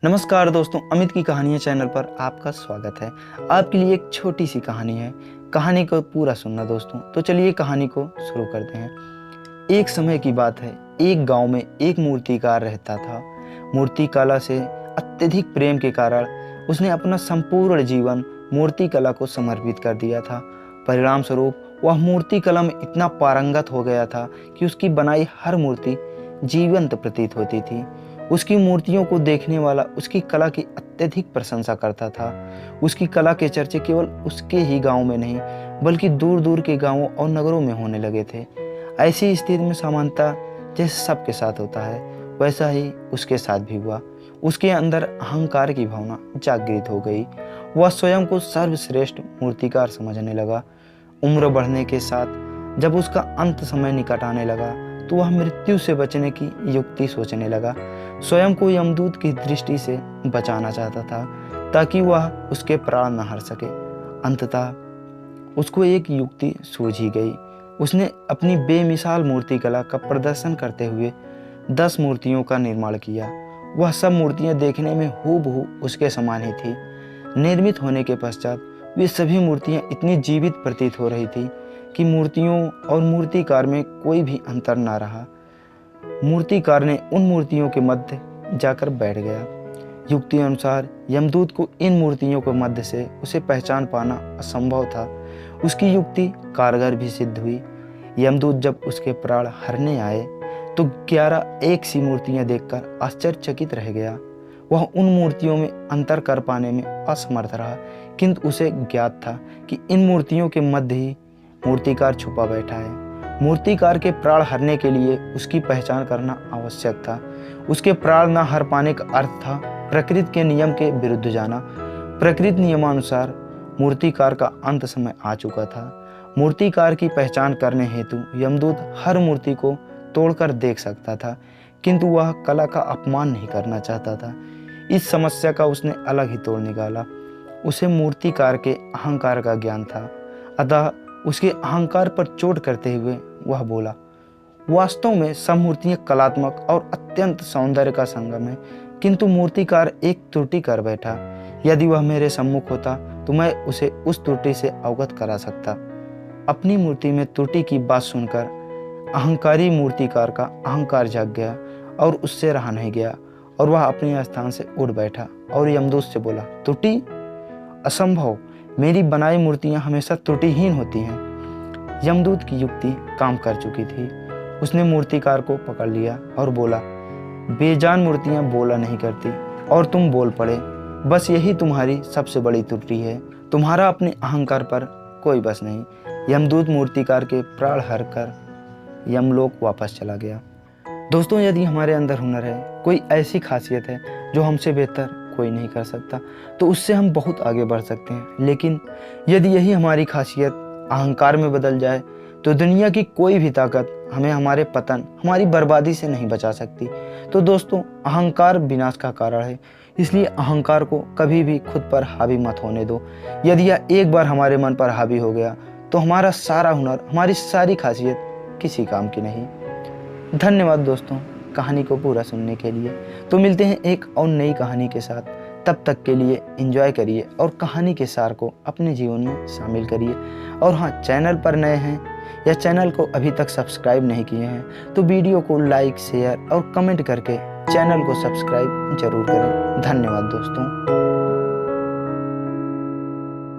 नमस्कार दोस्तों, अमित की कहानियाँ चैनल पर आपका स्वागत है। आपके लिए एक छोटी सी कहानी है। कहानी को पूरा सुनना दोस्तों। तो चलिए कहानी को शुरू करते हैं। एक समय की बात है, एक गांव में एक मूर्तिकार रहता था। मूर्ति कला से अत्यधिक प्रेम के कारण उसने अपना संपूर्ण जीवन मूर्ति कला को समर्पित कर दिया था। परिणाम स्वरूप वह मूर्ति कला में इतना पारंगत हो गया था कि उसकी बनाई हर मूर्ति जीवंत प्रतीत होती थी। उसकी मूर्तियों को देखने वाला उसकी कला की अत्यधिक प्रशंसा करता था। उसकी कला के चर्चे केवल उसके ही गांव में नहीं बल्कि दूर दूर के गांवों और नगरों में होने लगे थे। ऐसी स्थिति में सामान्यतः जैसे सबके साथ होता है वैसा ही उसके साथ भी हुआ। उसके अंदर अहंकार की भावना जागृत हो गई। वह स्वयं को सर्वश्रेष्ठ मूर्तिकार समझने लगा। उम्र बढ़ने के साथ जब उसका अंत समय निकट आने लगा तो वह मृत्यु से बचने की युक्ति सोचने लगा। स्वयं को यमदूत की दृष्टि से बचाना चाहता था ताकि वह उसके प्राण न हर सके। अंततः उसको एक युक्ति सूझी गई। उसने अपनी बेमिसाल मूर्तिकला का प्रदर्शन करते हुए 10 मूर्तियों का निर्माण किया। वह सब मूर्तियां देखने में हूबहू उसके समान ही थी। निर्मित होने के पश्चात वे सभी मूर्तियां इतनी जीवित प्रतीत हो रही थी कि मूर्तियों और मूर्तिकार में कोई भी अंतर ना रहा। मूर्तिकार ने उन मूर्तियों के मध्य जाकर बैठ गया। युक्ति अनुसार यमदूत को इन मूर्तियों के मध्य से उसे पहचान पाना असंभव था। उसकी युक्ति कारगर भी सिद्ध हुई। यमदूत जब उसके प्राण हरने आए तो 11 एक सी मूर्तियां देखकर आश्चर्यचकित रह गया। वह उन मूर्तियों में अंतर कर पाने में असमर्थ रहा, किंतु उसे ज्ञात था कि इन मूर्तियों के मध्य ही मूर्तिकार छुपा बैठा है। मूर्तिकार के प्राण हरने के लिए उसकी पहचान करना आवश्यक था। उसके प्राण न हर पाने का अर्थ था प्रकृति के नियम के विरुद्ध जाना। प्रकृति नियमानुसार मूर्तिकार का अंत समय आ चुका था। मूर्तिकार की पहचान करने हेतु यमदूत हर मूर्ति को तोड़कर देख सकता था, किंतु वह कला का अपमान नहीं करना चाहता था। इस समस्या का उसने अलग ही तोड़ निकाला। उसे मूर्तिकार के अहंकार का ज्ञान था, अतः उसके अहंकार पर चोट करते हुए वह बोला, वास्तव में सब मूर्तियां कलात्मक और अत्यंत सौंदर्य का संगम है, किंतु मूर्तिकार एक त्रुटि कर बैठा। यदि वह मेरे सम्मुख होता तो मैं उसे उस त्रुटि से अवगत करा सकता। अपनी मूर्ति में त्रुटि की बात सुनकर अहंकारी मूर्तिकार का अहंकार जाग गया और उससे रहा नहीं गया और वह अपने स्थान से उठ बैठा और यमदूत से बोला, त्रुटि? असंभव, मेरी बनाई मूर्तियां हमेशा त्रुटिहीन होती हैं। यमदूत की युक्ति काम कर चुकी थी। उसने मूर्तिकार को पकड़ लिया और बोला, बेजान मूर्तियां बोला नहीं करती और तुम बोल पड़े। बस यही तुम्हारी सबसे बड़ी त्रुटि है। तुम्हारा अपने अहंकार पर कोई बस नहीं। यमदूत मूर्तिकार के प्राण हर कर यमलोक वापस चला गया। दोस्तों, यदि हमारे अंदर हुनर है, कोई ऐसी खासियत है जो हमसे बेहतर कोई नहीं कर सकता, तो उससे हम बहुत आगे बढ़ सकते हैं। लेकिन यदि यही हमारी खासियत अहंकार में बदल जाए तो दुनिया की कोई भी ताकत हमें हमारे पतन, हमारी बर्बादी से नहीं बचा सकती। तो दोस्तों, अहंकार विनाश का कारण है, इसलिए अहंकार को कभी भी खुद पर हावी मत होने दो। यदि यह एक बार हमारे मन पर हावी हो गया तो हमारा सारा हुनर, हमारी सारी खासियत किसी काम की नहीं। धन्यवाद दोस्तों कहानी को पूरा सुनने के लिए। तो मिलते हैं एक और नई कहानी के साथ। तब तक के लिए एंजॉय करिए और कहानी के सार को अपने जीवन में शामिल करिए। और हाँ, चैनल पर नए हैं या चैनल को अभी तक सब्सक्राइब नहीं किए हैं तो वीडियो को लाइक, शेयर और कमेंट करके चैनल को सब्सक्राइब जरूर करें। धन्यवाद दोस्तों।